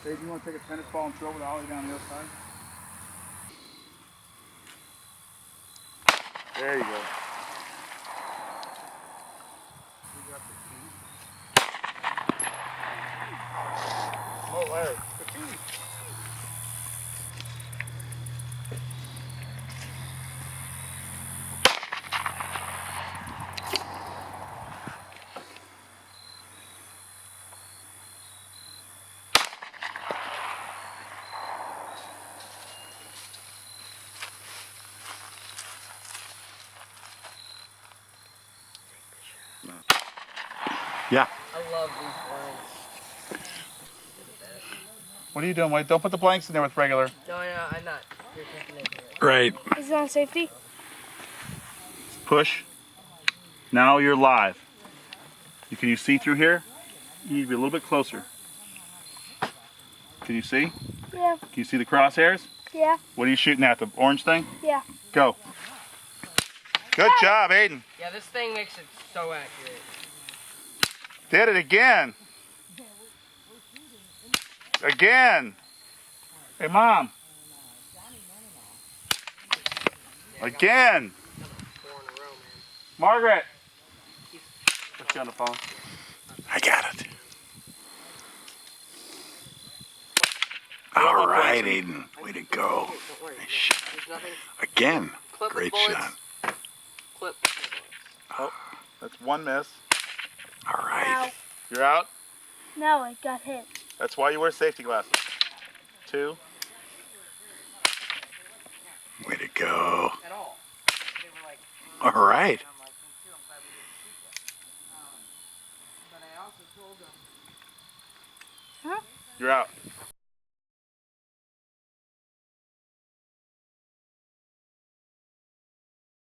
Dave, you want to take a tennis ball and throw it all the way down the other side? There you go. Oh, Larry. Yeah. I love these blanks. What are you doing, Wade? Don't put the blanks in there with regular. No, I'm not. You're taking it. Right. Is it on safety? Push. Now you're live. Can you see through here? You need to be a little bit closer. Can you see? Yeah. Can you see the crosshairs? Yeah. What are you shooting at? The orange thing? Yeah. Go. Good job, Aiden. Yeah, this thing makes it so accurate. Did it again. Again. Hey, Mom. Again. 4 in a row, man. Margaret. Put you on the phone. I got it. All right, Aiden. Way to go. Don't worry. Nice shot. There's nothing. Again. Clip Great bullets. shot. Clip. Oh, that's one miss. All right. You're out. No, it got hit. That's why you wear safety glasses. 2. Way to go. At all. They were like, All right. I'm like, me too. I'm glad we didn't shoot that. But I also told them. Huh? You're out.